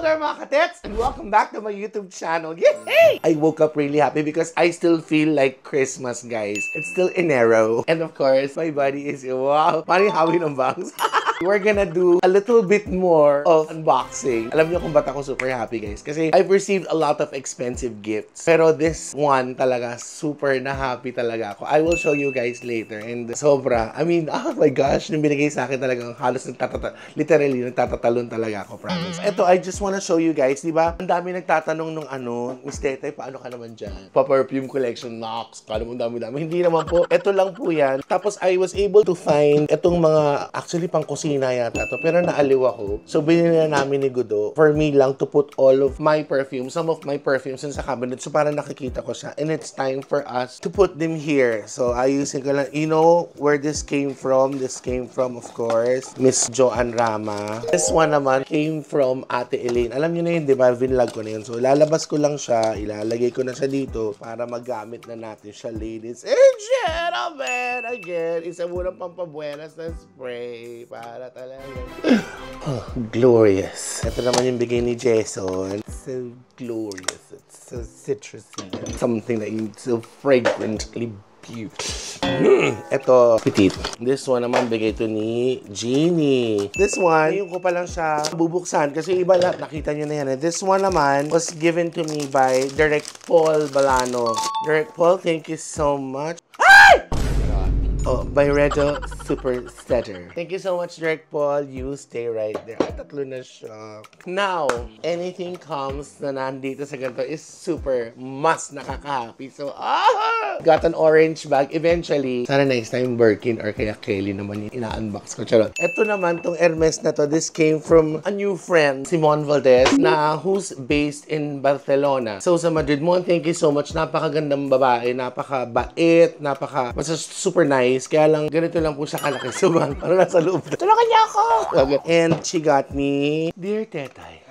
there mga katets, and welcome back to my YouTube channel. Yay! I woke up really happy because I still feel like Christmas, guys. It's still Enero. And of course, my body is, wow, parang hawin ng bangs. We're gonna do a little bit more of unboxing. Alam niyo kung ba't ako super happy, guys? Kasi I've received a lot of expensive gifts. Pero this one talaga, super na happy talaga ako. I will show you guys later. And sobra, I mean, oh my gosh, nung binigay sa akin talagang halos literally, nagtatatalon talaga ako, promise. Ito, I just wanna show you guys, di ba? Ang dami nagtatanong nung Miss Tetay, paano ka naman dyan? Pa-perfume collection, Nox, paano mo dami-dami? Hindi naman po. Ito lang po yan. Tapos I was able to find itong mga, actually pang kusina yata to, pero naaliw ako. So, binili na namin ni Gudo for me lang to put all of my perfume, some of my perfumes sa cabinet. So, para nakikita ko siya. And it's time for us to put them here. So, ayusin ko lang. You know where this came from? This came from, of course, Miss Joanne Rama. This one naman came from Ate Elaine. Alam niyo na yun, di ba? Vinlog ko na yun. So, lalabas ko lang siya. Ilalagay ko na siya dito para magamit na natin siya, ladies and gentlemen. Again, isa muna pampabuenas na spray para talaga. Oh, glorious. Ito naman yung bigay ni Jason. So glorious. It's so citrusy. Something that you so fragrantly beautiful. Ito, petite. This one naman bigay to ni Jeannie. This one, yung ko pa lang siya bubuksan kasi iba lahat. Nakita nyo na yan. This one naman was given to me by Direct Paul Balano. Direct Paul, thank you so much. Ay! Oh, by Redo Super Setter. Thank you so much, Direct Paul. You stay right there. Ay, tatlo na siya. Now, anything comes na nandito sa ganito is super mas nakaka-happy. So, got an orange bag. Eventually, sana next time Birkin or kaya Kelly naman yung ina-unbox ko. Charot. Ito naman, tong Hermes na to, this came from a new friend, Simon Valdez, na who's based in Barcelona. So, sa Madrid mo, thank you so much. Napakagandang babae, napaka-bait, basta super nice. Kaya lang, ganito lang po siya kalaki. So, ano nasa loob? Tulungan niya ako! Okay. And she got me, Dear Tetay.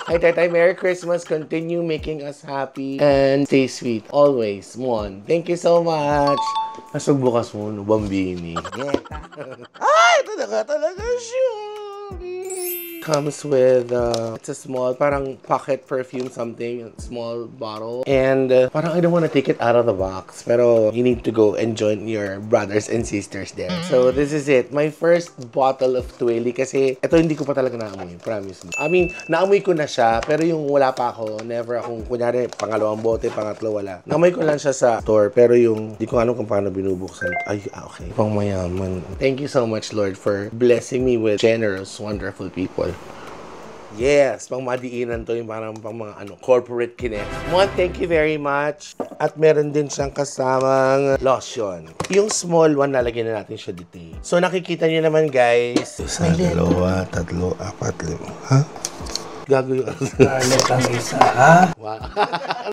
Hi, Tetay. Merry Christmas. Continue making us happy and stay sweet. Always. Mon. Thank you so much. Nasog bukas mo, no? Bambini. Ay, talaga siya. Comes with, it's a small, parang pocket perfume something, small bottle. And parang I don't want to take it out of the box. Pero you need to go and join your brothers and sisters there. So this is it. My first bottle of Twilly kasi ito hindi ko pa talaga naamoy. Promise. I mean, naamoy ko na siya. Pero yung wala pa ako, never akong, kunyari, pangalawang bote, pangatlo, wala. Naamoy ko lang siya sa store. Pero yung, di ko alam kung paano binubuksan. Ay, okay. Pang mayaman. Thank you so much, Lord, for blessing me with generous, wonderful people. Yes, pang madiinan to yung parang pang mga corporate kinet. Mon, thank you very much. At meron din siyang kasamang lotion. Yung small one, nalagyan na natin siya dito. So nakikita niyo naman, guys. Isa, dalawa, tatlo, apat, lima. Ha? Gagawin ko. Scarlett ang isa, ha? Wow.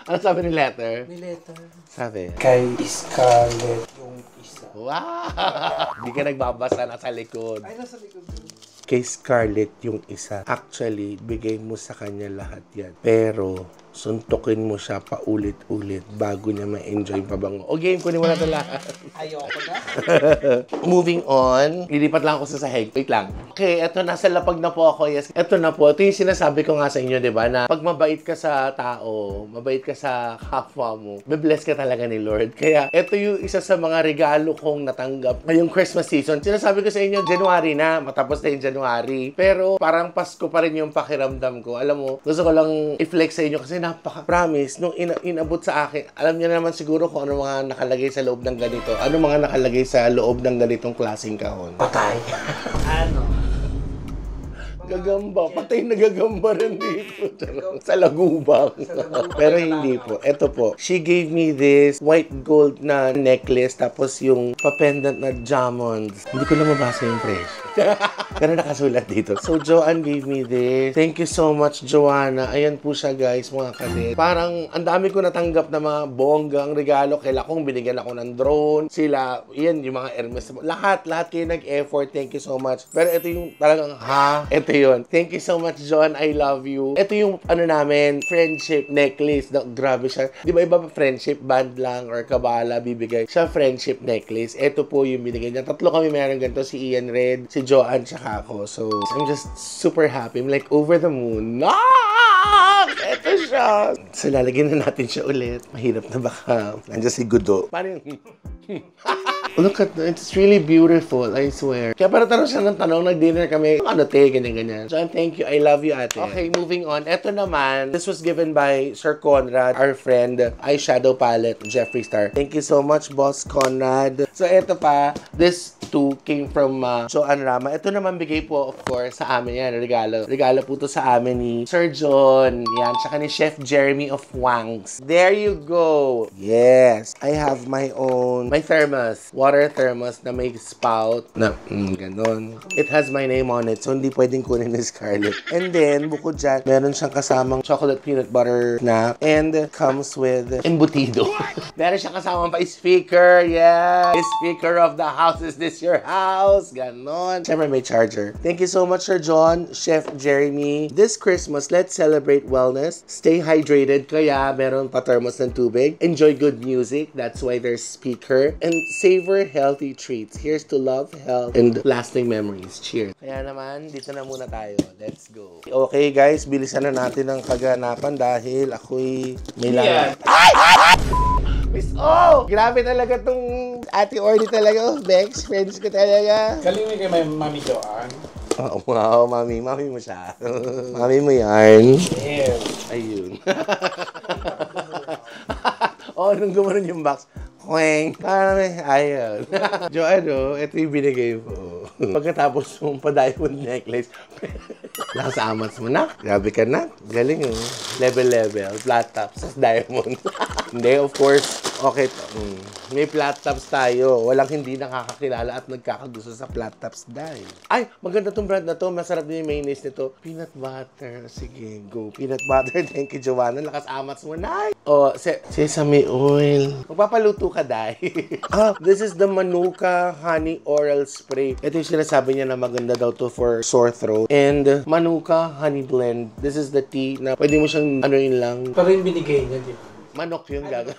Ano sabi ni letter? May letter. Sabi? Kay Scarlett yung isa. Wow! Hindi ka nagbabasa, nasa likod. Ay, nasa likod yun. Kay Scarlett yung isa. Actually, bigay mo sa kanya lahat yan. Pero, suntukin mo siya paulit-ulit bago niya ma-enjoy yung pabango. O game, kunin mo na ito lahat. Ayoko na. Moving on. Lilipat lang ako sa sahig. Wait lang. Okay, eto, nasa lapag na po ako. Yes. Eto na po. Ito yung sinasabi ko nga sa inyo, di ba? Na pag mabait ka sa tao, mabait ka sa kapwa mo, be-bless ka talaga ni Lord. Kaya, eto yung isa sa mga regalo kong natanggap ngayong Christmas season. Sinasabi ko sa inyo, January na. Matapos na yung January. Pero, parang Pasko pa rin yung pakiramdam ko. Alam mo, gusto ko lang i-flex sa inyo kasi napaka-promise, nung inabot sa akin, alam niyo naman siguro kung ano mga nakalagay sa loob ng ganito. Ano mga nakalagay sa loob ng ganitong klaseng kahon? Patay. Ano? Gagamba. Patay na gagamba rin dito. Sa lagubang. Pero hindi po. Ito po. She gave me this white gold na necklace tapos yung papendant na diamonds. Hindi ko na mabasa yung presyo. Pero nakasulat dito. So, Joanne gave me this. Thank you so much, Joanna. Ayan po siya, guys, mga kadet. Parang, ang dami ko natanggap na mga bonggang regalo. Kaila kong binigyan ako ng drone. Sila, yan, yung mga Hermes. Lahat kayo nag-effort. Thank you so much. Pero ito yung talagang, ito Ayun. Thank you so much, John. I love you. Ito yung, namin, friendship necklace. Grabe siya. Di ba iba pa friendship band lang or kabala bibigay? Siya friendship necklace. Ito po yung binigay niya. Tatlo kami meron ganito. Si Ian Red, si Joanne, tsaka ako. So, I'm just super happy. I'm like over the moon. Ito siya. So, lalagyan na natin siya ulit. Mahirap na baka. Nandiyan si Gudo. Paano yung... Look at that. It's really beautiful, I swear. Kaya para tanong siya ng tanong, nag-dinner kami. Ano te, ganyan-ganyan. So, thank you. I love you, ate. Okay, moving on. Ito naman, this was given by Sir Conrad, our friend, eyeshadow palette, Jeffree Star. Thank you so much, Boss Conrad. So, ito pa, this too came from Joanne Rama. Ito naman bigay po, of course, sa amin yan. Regalo. Regalo po to sa amin ni Sir John. Yan. Tsaka ni Chef Jeremy of Wangs. There you go. Yes. I have my own, my thermos. Water thermos na may spout na ganon. It has my name on it, so hindi pwedeng kunin ni Scarlett. And then, bukod dyan, meron siyang kasamang chocolate peanut butter snack and comes with embutido. Meron siyang kasamang pa speaker. Yeah! Speaker of the house. Is this your house? Ganon. Siyempre may charger. Thank you so much, Sir John, Chef Jeremy. This Christmas, let's celebrate wellness. Stay hydrated. Kaya meron pa thermos ng tubig. Enjoy good music. That's why there's speaker. And savor healthy treats. Here's to love, health, and lasting memories. Cheers. Kaya naman, dito na muna tayo. Let's go. Okay guys, bilisan na natin ang kaganapan dahil ako'y may lahat. Miss O! Grabe talaga tong Ate Orly talaga. Oh, Bex, friends ko talaga. Galing mo kay Mami Joanne. Oh, wow, mami. Mami mo siya. Mami mo yan. Yeah. Ayun. Oh, nung gumanon yung box. Kweng. Parang ayun. Joanne, ito yung binigay mo. Pagkatapos mong pa-diamond necklace, nakasaamas mo na. Grabe ka na. Galing oh. Level. Flat tops. Diamond. Hindi, of course. Okay. May flat tops tayo. Walang hindi nakakakilala at nagkakagusto sa flat tops dahil. Ay, maganda tong brand na to. Masarap din yung mayonnaise nito. Peanut butter. Sige, go. Peanut butter. Thank you, Joanna. Lakas amats mo na. Oh, sesame oil. Magpapaluto ka dahil. This is the Manuka Honey Oral Spray. Ito yung sinasabi niya na maganda daw to for sore throat. And Manuka Honey Blend. This is the tea na pwede mo siyang yun lang. Pero yung binigay niya, di ba? Manok yung gaga.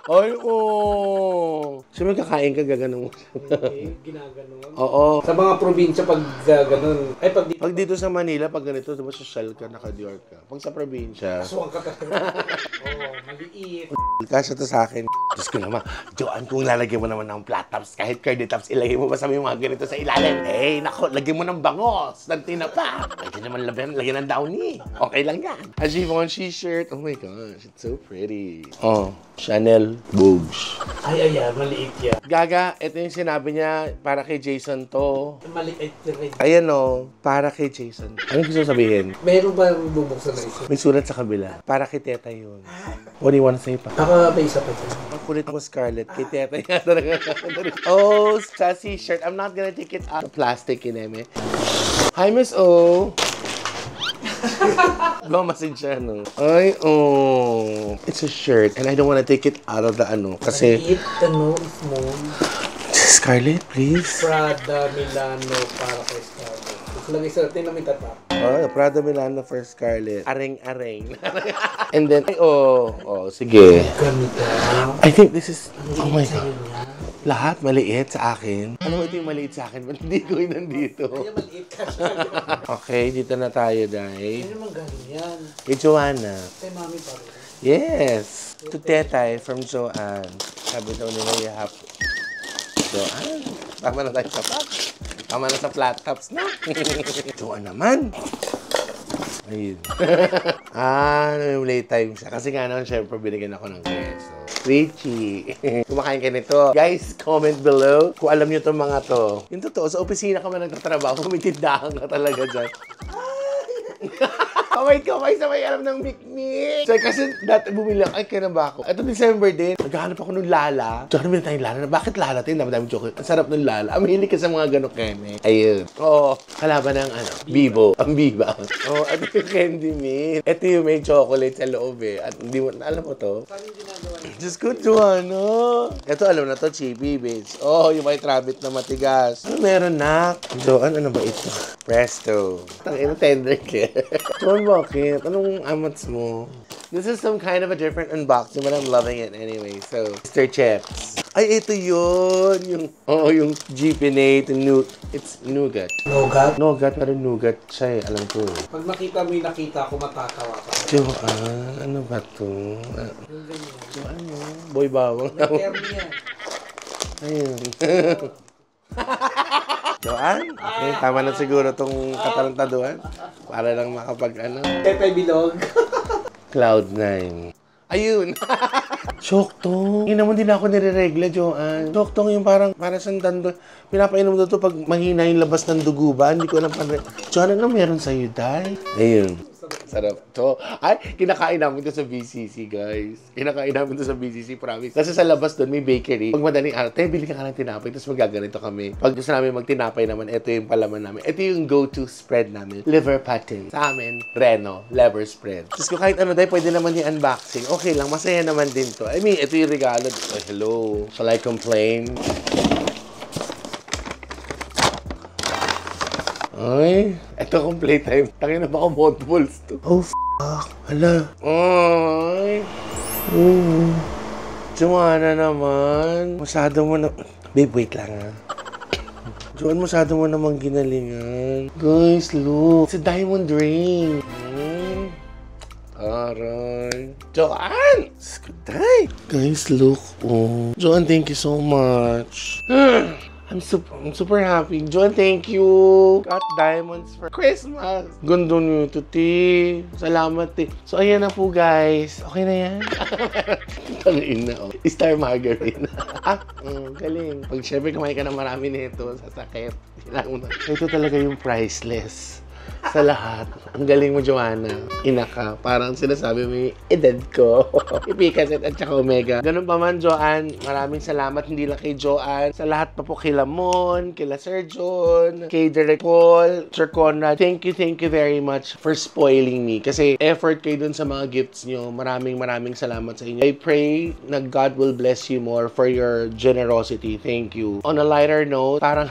Ay, oh. Siyempre kakain ka, gaganon mo. Okay, ginaganon. Oo. Sa mga probinsya, pag gaganon. Ay, pag dito sa Manila, pag ganito, diba social ka, naka-Dior ka. Pag sa probinsya, aswang ka talaga. Oo, maliit. Kasya to sa akin. Diyos ko naman, Joanne, kung lalagyan mo naman ng flat tops, kahit curly tops, ilagay mo ba sa mga ganito sa ilalim? Eh, nako, lagyan mo ng bangos, ng tinapa. Lagyan naman lagyan ng downy. Okay lang yan. A Givenchy shirt. Oh my gosh, it's so pretty. Oh, Chanel Boobs. Ay, ayan, maliit yan. Gaga, ito yung sinabi niya, para kay Jason to. Maliit rin. Ayan o, para kay Jason. Anong gusto sabihin? Meron ba bubuksan na isa? May sulat sa kabila. Para kay Teta yun. What do you want to say pa? Baka may isa pa ito. Ang kulit mo, Scarlett. Kay Teta yan talaga. Oh, sassy shirt. I'm not gonna take it out of plastic, ineme. Hi, Miss O. Gomasin siya, no? Ay, oh. It's a shirt. And I don't wanna take it out of the kasi... Maliit, small. Scarlett, please. Prada Milano para kay Scarlett. Gusto lang isa natin na may tatak. Oh, Prada Milano for Scarlett. Areng-areng. And then, sige. Ganda. I think this is, oh my God. Lahat maliit sa akin. Ano ito yung maliit sa akin? Ba't hindi ko yun nandito? Kaya maliit ka Okay, dito na tayo, Day. Ano naman galing yan? Kay Joanna. Kay Mami pa rin. Yes. To Tetay from Joanne. Sabi daw nila, you have Joanne. Tama na tayo sa tops. Tama na sa flat tops na. Joanne naman. Ayun. Yung late time siya. Kasi nga naman, syempre, binigyan ako ng queso. Richie. Kumakain ka nito. Guys, comment below kung alam nyo itong mga to. Yung totoo, sa opisina ka man nagtatrabaho, may tindahan ka talaga dyan. kamay-kamay sa may alam ng mikmik. So, kasi dati bumili ako, ay, kaya na ba ako? Ito December din, naghahanap ako ng Lala. Tsaka namin tayong Lala. Bakit Lala? Tingnan, dami chocolate. Ang sarap ng Lala. Mahilig ka sa mga ganong keme. Ayun. Oo. Kalaban ng ano, Bibo. Ang Biba. Oo, ito yung Candy Mint. Ito yung may chocolate sa loob eh. At hindi mo, alam mo to? Paano yung ginagawa niya? Diyos ko, Joanna. Ito, alam na to, Chibi, bitch. Oh, yung white rabbit na matigas. Ano meron, nak? Joan, ano ba ito? Presto. Tangina, tender care. Joan, bakit? Anong amats mo? This is some kind of a different unboxing, but I'm loving it anyway. So, Mr. Chips. Ay, ito yun. Yung Jeepinate, it's nougat. Nougat? Nougat, pero nougat siya eh. Alam ko eh. Pag makita mo yung nakita ko, matatawa ka. Joan, ano ba to? Yung ganyan. Joan, boy bawang. May term yan. Ayun. Joan? Okay, tama na siguro tong katarantaduhan. Para lang makapag ano. Pepe Bilog. Cloud9. Ayun. Shoktong. Hindi naman din ako nire-regla, Joan. Shoktong yung parang sandan doon. Pinapainom doon to pag mahina yung labas ng dugo ba? Hindi ko alam pa. Joan, ano meron sa'yo, Day? Ayun. Sarap to. Ay, kinakain namin to sa BCC, guys. Kinakain namin to sa BCC, promise. Kasi sa labas doon, may bakery. Pag madaling araw, tayo, bili ka ng tinapay, tapos magaganito kami. Pag gusto namin magtinapay naman, ito yung palaman namin. Ito yung go-to spread namin. Liver patin. Sa amin, Reno. Liver spread. Tapos kung kahit ano, dahil pwede naman yung unboxing. Okay lang, masaya naman din to. I mean, ito yung regalo. Oh, hello. Shall I complain? Ay, ito complete time. Tangin na baka mothballs to. Oh, hala. Ay. Joanna naman. Masyado mo na... Babe, wait lang ha. Joanna, masyado mo namang ginalingan. Guys, look. It's a diamond ring. Aray. Joanne! Skuday! Guys, look. Oh. Joanne, thank you so much. I'm super happy. Joan, thank you. Got diamonds for Christmas. Ganda nyo ito, ti. Salamat, ti. So, ayan na po, guys. Okay na yan? Tangin na, oh. Star margarine. Galing. Pag syempre kumain ka na marami nito, sasakit. Ito talaga yung priceless. Sa lahat. Ang galing mo, Joanna. Ina ka. Parang sinasabi mo yung edad ko. Ipikasit at saka Omega. Ganun pa man, Joanne. Maraming salamat. Hindi lang kay Joanne. Sa lahat pa po kila Mon, kila Sir John, kay Direk Paul, Sir Conrad. Thank you very much for spoiling me. Kasi effort kayo dun sa mga gifts nyo. Maraming salamat sa inyo. I pray na God will bless you more for your generosity. Thank you. On a lighter note, parang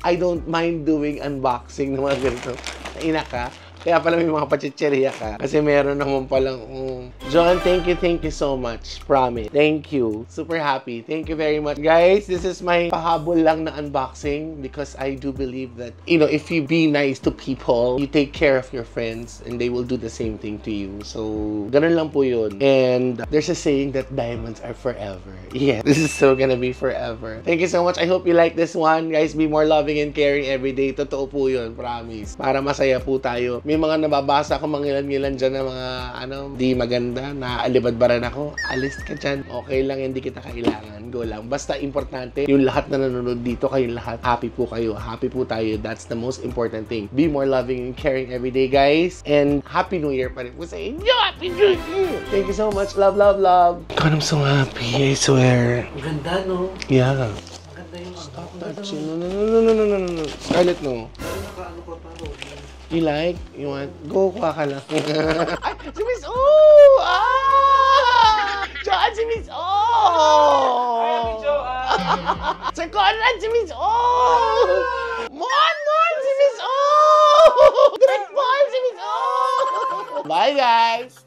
I don't mind doing unboxing ng mga ganito. Ina ka. Kaya pala may mga pachicheriya ka. Kasi meron naman palang, John, thank you so much. Promise. Thank you. Super happy. Thank you very much. Guys, this is my pahabol lang na unboxing because I do believe that, you know, if you be nice to people, you take care of your friends and they will do the same thing to you. So, ganun lang po yun. And there's a saying that diamonds are forever. Yeah, this is so gonna be forever. Thank you so much. I hope you like this one. Guys, be more loving and caring every day. Totoo po yun. Promise. Para masaya po tayo. May mga nababasa ko mangilan-ngilan dyan na mga di maganda, naaalibadbaran ako. Alis ka dyan. Okay lang, hindi kita kailangan. Go lang. Basta importante, yung lahat na nanonood dito, kayong lahat, happy po kayo. Happy po tayo. That's the most important thing. Be more loving and caring every day, guys. And Happy New Year pa rin po sa inyo. Happy New Year! Thank you so much. Love, love, love. God, I'm so happy. I swear. Ang ganda, no? Yeah. Ang ganda yung Stop touching. No. Scarlett, no. Nakaano pa pa, no? You like? You want? Go, kuha ka lang. Ay, si Miss O! Joan, si Miss O! Ay, Joan! Sir Conrad, si Miss O! Mon, si Miss O! Direct Paul, si Miss O! Bye, guys!